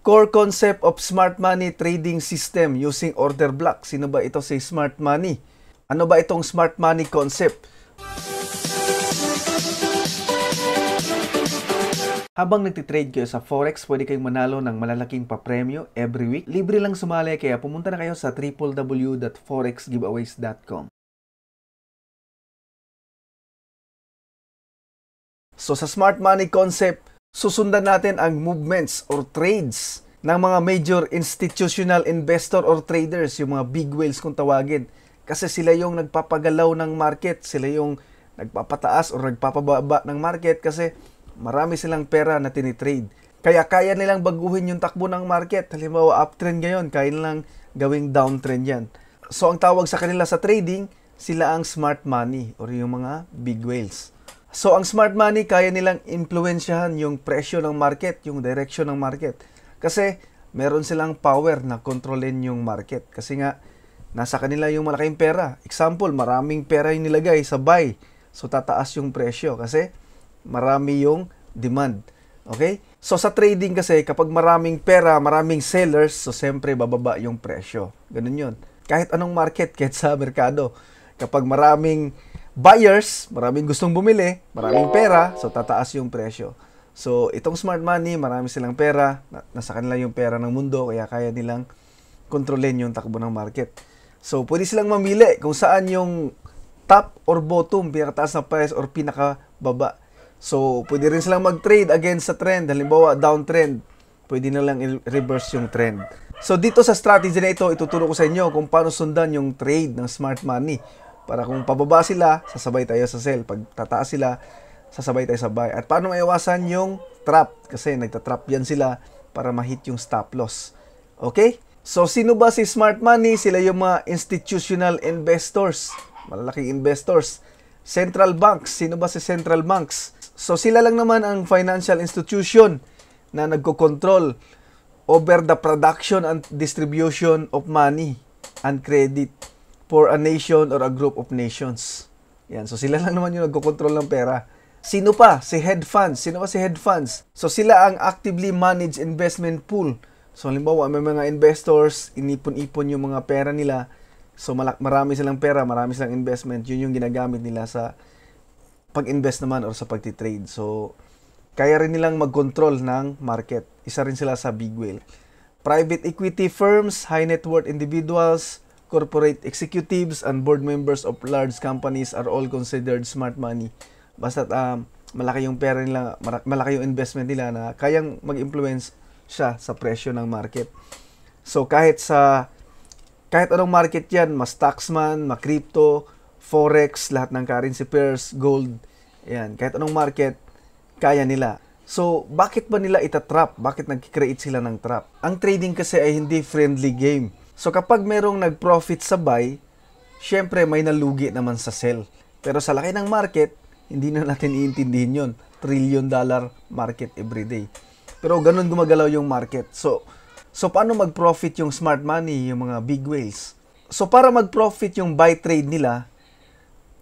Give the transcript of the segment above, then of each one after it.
Core concept of smart money trading system using order block. Sino ba ito si smart money? Ano ba itong smart money concept? Habang nagtitrade kayo sa Forex, pwede kayong manalo ng malalaking papremyo every week. Libre lang sumali, kaya pumunta na kayo sa www.forexgiveaways.com. So sa smart money concept, susundan natin ang movements or trades ng mga major institutional investor or traders, yung mga big whales kung tawagin. Kasi sila yung nagpapagalaw ng market, sila yung nagpapataas o nagpapababa ng market kasi marami silang pera na tinitrade. Kaya kaya nilang baguhin yung takbo ng market. Halimbawa, uptrend ngayon, kaya nilang gawing downtrend yan. So ang tawag sa kanila sa trading, sila ang smart money or yung mga big whales. So, ang smart money, kaya nilang impluwensyahan yung presyo ng market, yung direction ng market. Kasi, meron silang power na kontrolin yung market. Kasi nga, nasa kanila yung malaking pera. Example, maraming pera yung nilagay sa buy. So, tataas yung presyo kasi marami yung demand. Okay? So, sa trading kasi, kapag maraming pera, maraming sellers, so, siyempre, bababa yung presyo. Ganun yun. Kahit anong market, kahit sa merkado. Kapag maraming buyers, maraming gustong bumili, maraming pera, so tataas yung presyo. So, itong smart money, marami silang pera, nasa kanila yung pera ng mundo, kaya kaya nilang kontrolin yung takbo ng market. So, pwede silang mamili kung saan yung top or bottom, pinakataas na price or pinakababa. So, pwede rin silang mag-trade against sa trend. Halimbawa, downtrend, pwede na lang i-reverse yung trend. So, dito sa strategy na ito, ituturo ko sa inyo kung paano sundan yung trade ng smart money. Para kung pababa sila, sasabay tayo sa sell. Pag tataas sila, sasabay tayo sa buy. At paano maiwasan yung trap? Kasi nagtatrap yan sila para ma-hit yung stop loss. Okay? So, sino ba si smart money? Sila yung mga institutional investors. Malalaking investors. Central banks. Sino ba si central banks? So, sila lang naman ang financial institution na nagko-control over the production and distribution of money and credit for a nation or a group of nations. Yan. So, sila lang naman yung nagkokontrol ng pera. Sino pa? Si hedge funds. Sino pa si hedge funds? So, sila ang actively managed investment pool. So, halimbawa, may mga investors, inipon-ipon yung mga pera nila. So, marami silang pera, marami silang investment. Yun yung ginagamit nila sa pag-invest naman or sa pag-trade. So, kaya rin nilang mag-control ng market. Isa rin sila sa big whale. Private equity firms, high net worth individuals, corporate executives and board members of large companies are all considered smart money. Basta malaki yung pera nila, malaki yung investment nila na kayang mag-influence siya sa presyo ng market. So kahit anong market yan, ma-stocks man, ma-crypto, forex, lahat ng currency pairs, gold, yan, kahit anong market, kaya nila. So bakit ba nila itatrap? Bakit nag-create sila ng trap? Ang trading kasi ay hindi friendly game. So, kapag merong nag-profit sa buy, syempre may nalugi naman sa sell. Pero sa laki ng market, hindi na natin iintindihin yun. $1 trillion market everyday. Pero ganun gumagalaw yung market. So paano mag-profit yung smart money, yung mga big whales? So, para mag-profit yung buy trade nila,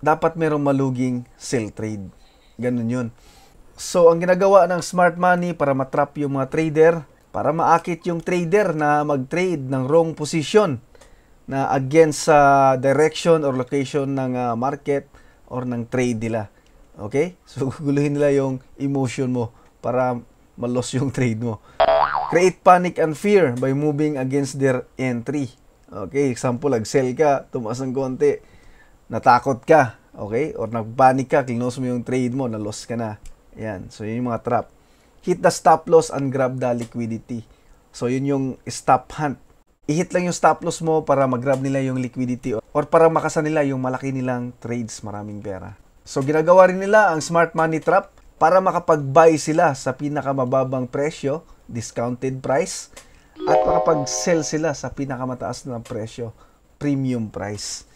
dapat merong maluging sell trade. Ganun yun. So, ang ginagawa ng smart money para matrap yung mga trader, para maakit yung trader na mag-trade ng wrong position na against sa direction or location ng market or ng trade nila. Okay? So, guguluhin nila yung emotion mo para ma-loss yung trade mo. Create panic and fear by moving against their entry. Okay? Example, nag-sell ka, tumaas ng konti, natakot ka. Okay? Or nag-panic ka, close mo yung trade mo, na-loss ka na. Yan. So, yun yung mga trap. Hit the stop loss and grab the liquidity. So, yun yung stop hunt. I-hit lang yung stop loss mo para mag-grab nila yung liquidity or para makasa nila yung malaki nilang trades, maraming pera. So, ginagawa rin nila ang smart money trap para makapag-buy sila sa pinakamababang presyo, discounted price, at makapag-sell sila sa pinakamataas na presyo, premium price.